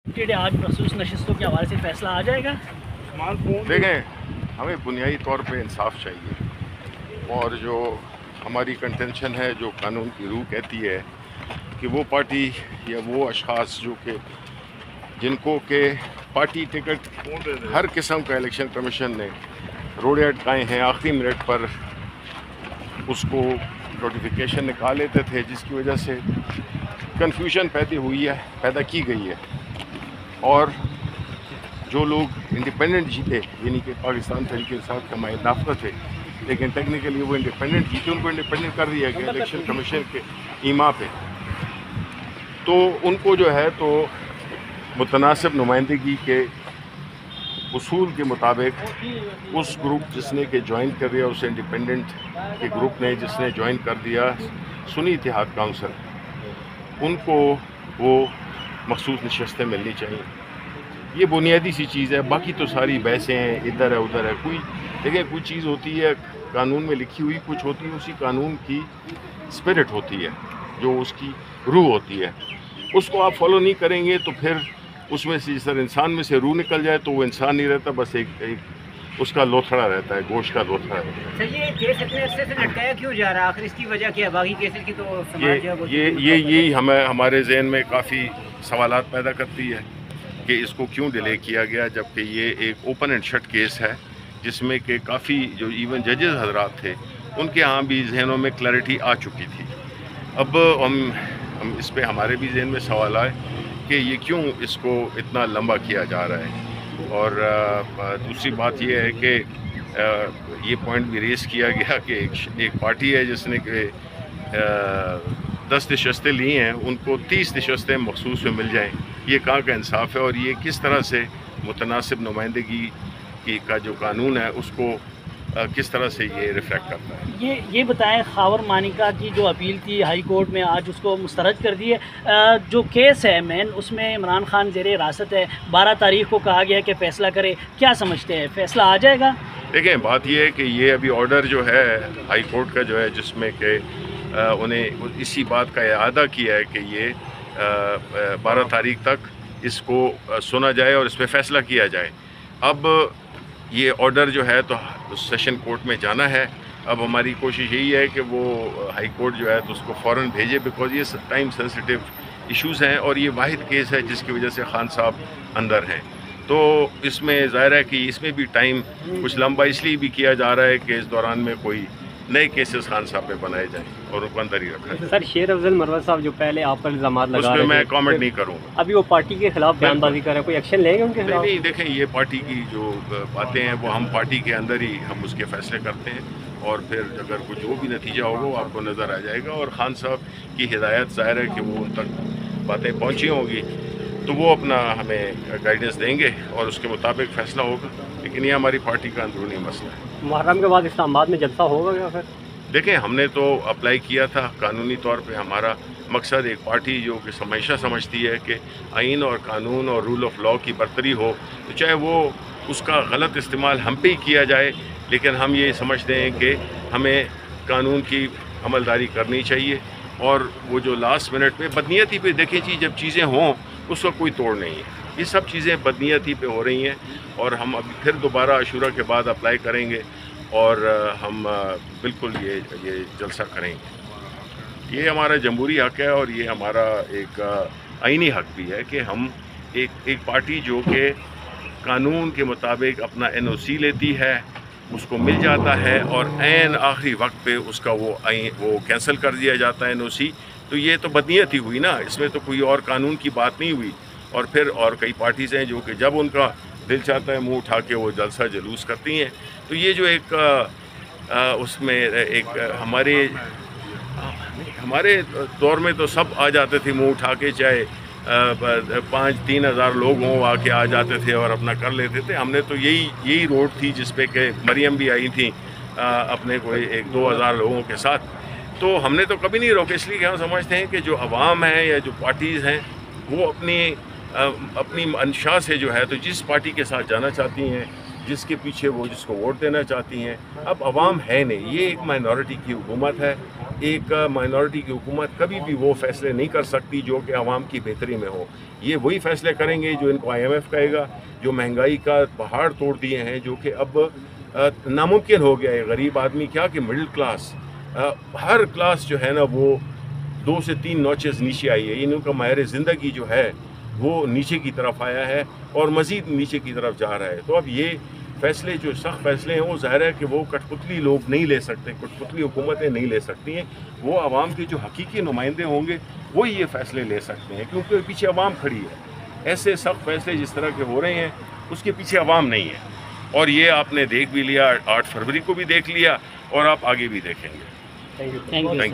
آج مخصوص نشستوں کے حوالے سے فیصلہ آ جائے گا؟ دیکھیں، ہمیں بنیادی طور پہ انصاف چاہیے، اور جو ہماری کنٹینشن ہے، جو قانون کی روح کہتی ہے کہ وہ پارٹی یا وہ اشخاص جو کہ جن کو کہ پارٹی ٹکٹ ہر قسم کا الیکشن کمیشن نے روڑے اٹکائے ہیں، آخری منٹ پر اس کو نوٹیفیکیشن نکال لیتے تھے، جس کی وجہ سے کنفیوژن پیدا کی گئی ہے، اور جو لوگ انڈیپینڈنٹ جیتے، یعنی کہ پاکستان تحریک انصاف کے مائل نافذ تھے لیکن ٹیکنیکلی وہ انڈیپینڈنٹ جیتے، ان کو انڈیپینڈنٹ کر دیا گیا الیکشن کمیشن کے ایما پہ، تو ان کو جو ہے تو متناسب نمائندگی کے اصول کے مطابق اس گروپ جس نے کہ جوائن کر دیا، اس انڈیپینڈنٹ کے گروپ نے جس نے جوائن کر دیا سنی اتحاد کونسل، ان کو وہ مخصوص نشستیں ملنی چاہیے۔ یہ بنیادی سی چیز ہے، باقی تو ساری بحثیں ہیں، ادھر ہے ادھر ہے۔ کوئی چیز ہوتی ہے قانون میں لکھی ہوئی، کچھ ہوتی ہے اسی قانون کی اسپرٹ ہوتی ہے، جو اس کی روح ہوتی ہے، اس کو آپ فالو نہیں کریں گے تو پھر اس میں سے جس طرح انسان میں سے روح نکل جائے تو وہ انسان نہیں رہتا، بس ایک اس کا لوتھڑا رہتا ہے، گوشت کا لوتھڑا رہتا ہے۔ سر، یہ کیس اتنے عرصے سے لٹکایا کیوں جا رہا ہے؟ آخر اس کی وجہ کیا ہے؟ باقی کیسز کی تو سماج یہی ہمارے ذہن میں کافی سوالات پیدا کرتی ہے کہ اس کو کیوں ڈیلے کیا گیا، جبکہ یہ ایک اوپن اینڈ شٹ کیس ہے، جس میں کہ کافی جو ایون ججز حضرات تھے ان کے ہاں بھی ذہنوں میں کلیئرٹی آ چکی تھی۔ اب ہم اس پہ ہمارے بھی ذہن میں سوال آئے کہ یہ کیوں اس کو اتنا لمبا کیا جا رہا ہے، اور دوسری بات یہ ہے کہ یہ پوائنٹ بھی ریز کیا گیا کہ ایک پارٹی ہے جس نے کہ 10 نشستیں لی ہیں، ان کو 30 نشستیں مخصوص میں مل جائیں، یہ کہاں کا انصاف ہے؟ اور یہ کس طرح سے متناسب نمائندگی کا جو قانون ہے اس کو کس طرح سے یہ ریفلیکٹ کرتا ہے؟ یہ بتائیں، خاور مانیکا کی جو اپیل تھی ہائی کورٹ میں، آج اس کو مسترد کر دی ہے۔ جو کیس ہے مین، اس میں عمران خان زیر حراست ہے، 12 تاریخ کو کہا گیا ہے کہ فیصلہ کرے، کیا سمجھتے ہیں فیصلہ آ جائے گا؟ دیکھیں، بات یہ ہے کہ یہ ابھی آرڈر جو ہے ہائی کورٹ کا جو ہے، جس میں کہ انہیں اسی بات کا اعادہ کیا ہے کہ یہ 12 تاریخ تک اس کو سنا جائے اور اس پہ فیصلہ کیا جائے۔ اب یہ آرڈر جو ہے تو سیشن کورٹ میں جانا ہے۔ اب ہماری کوشش یہی ہے کہ وہ ہائی کورٹ جو ہے تو اس کو فوراً بھیجے، بیکاز یہ ٹائم سینسٹیو ایشوز ہیں، اور یہ واحد کیس ہے جس کی وجہ سے خان صاحب اندر ہیں، تو اس میں ظاہر ہے کہ اس میں بھی ٹائم کچھ لمبا اس لیے بھی کیا جا رہا ہے کہ اس دوران میں کوئی نئے کیسز خان صاحب پہ بنائے جائیں اور ان کو اندر ہی رکھا جائے۔ سر، شیر افضل مروت صاحب جو پہلے آپ پر الزامات لگا اس رہے پہ تھے، میں کامنٹ نہیں کروں گا۔ ابھی وہ پارٹی کے خلاف بیان بازی کر رہے ہیں، کوئی ایکشن لیں گے ان کے خلاف؟ نہیں، دیکھیں، یہ پارٹی کی جو باتیں ہیں وہ ہم پارٹی کے اندر ہی ہم اس کے فیصلے کرتے ہیں، اور پھر اگر کوئی جو بھی نتیجہ ہوگا وہ آپ کو نظر آ جائے گا، اور خان صاحب کی ہدایت ظاہر ہے کہ وہ ان تک باتیں پہنچی ہوں گی تو وہ اپنا ہمیں گائیڈنس دیں گے اور اس کے مطابق فیصلہ ہوگا، لیکن یہ ہماری پارٹی کا اندرونی مسئلہ ہے۔ محرم کے بعد اسلام آباد میں جلسہ ہوگا کیا پھر؟ دیکھیں، ہم نے تو اپلائی کیا تھا قانونی طور پہ، ہمارا مقصد ایک پارٹی جو کہ ہمیشہ سمجھتی ہے کہ آئین اور قانون اور رول آف لاء کی برتری ہو، تو چاہے وہ اس کا غلط استعمال ہم پہ ہی کیا جائے، لیکن ہم یہ سمجھتے ہیں کہ ہمیں قانون کی عملداری کرنی چاہیے، اور وہ جو لاسٹ منٹ پہ بدنیتی پہ، دیکھیں جی، جب چیزیں ہوں اس کا کوئی توڑ نہیں ہے، یہ سب چیزیں بدنیتی پہ ہو رہی ہیں، اور ہم ابھی پھر دوبارہ عاشورہ کے بعد اپلائی کریں گے، اور ہم بالکل یہ جلسہ کریں گے۔ یہ ہمارا جمہوری حق ہے، اور یہ ہمارا ایک آئینی حق بھی ہے کہ ہم ایک پارٹی جو کہ قانون کے مطابق اپنا NOC لیتی ہے، اس کو مل جاتا ہے، اور عین آخری وقت پہ اس کا وہ کینسل کر دیا جاتا ہے NOC، تو یہ تو بدنیتی ہوئی نا، اس میں تو کوئی اور قانون کی بات نہیں ہوئی۔ اور پھر اور کئی پارٹیز ہیں جو کہ جب ان کا دل چاہتا ہے منہ اٹھا کے وہ جلسہ جلوس کرتی ہیں، تو یہ جو ایک اس میں ایک ہمارے دور میں تو سب آ جاتے تھے منہ اٹھا کے، چاہے 3,000 لوگ ہوں آ کے آ جاتے تھے اور اپنا کر لیتے تھے۔ ہم نے تو یہی روڈ تھی جس پہ کہ مریم بھی آئی تھیں اپنے کوئی 1-2 ہزار لوگوں کے ساتھ، تو ہم نے تو کبھی نہیں روکے، اس لیے کہ ہم سمجھتے ہیں کہ جو عوام ہیں یا جو پارٹیز ہیں وہ اپنی منشا سے جو ہے تو جس پارٹی کے ساتھ جانا چاہتی ہیں، جس کے پیچھے وہ جس کو ووٹ دینا چاہتی ہیں، اب عوام ہے نہیں، یہ ایک مائنورٹی کی حکومت ہے، ایک مائنورٹی کی حکومت کبھی بھی وہ فیصلے نہیں کر سکتی جو کہ عوام کی بہتری میں ہو. یہ وہی فیصلے کریں گے جو ان کو IMF کہے گا, جو مہنگائی کا پہاڑ توڑ دیے ہیں, جو کہ اب ناممکن ہو گیا ہے. غریب آدمی کیا کہ مڈل کلاس, ہر کلاس جو ہے نا وہ 2 سے 3 نوچز نیچے آئی ہے. ان کا معیار زندگی جو ہے وہ نیچے کی طرف آیا ہے اور مزید نیچے کی طرف جا رہا ہے. تو اب یہ فیصلے جو سخت فیصلے ہیں وہ ظاہر ہے کہ وہ کٹ پتلی لوگ نہیں لے سکتے, کٹ پتلی حکومتیں نہیں لے سکتی ہیں. وہ عوام کے جو حقیقی نمائندے ہوں گے وہی یہ فیصلے لے سکتے ہیں, کیونکہ پیچھے عوام کھڑی ہے. ایسے سخت فیصلے جس طرح کے ہو رہے ہیں اس کے پیچھے عوام نہیں ہے, اور یہ آپ نے دیکھ بھی لیا, 8 فروری کو بھی دیکھ لیا اور آپ آگے بھی دیکھیں گے. Thank you. Thank you.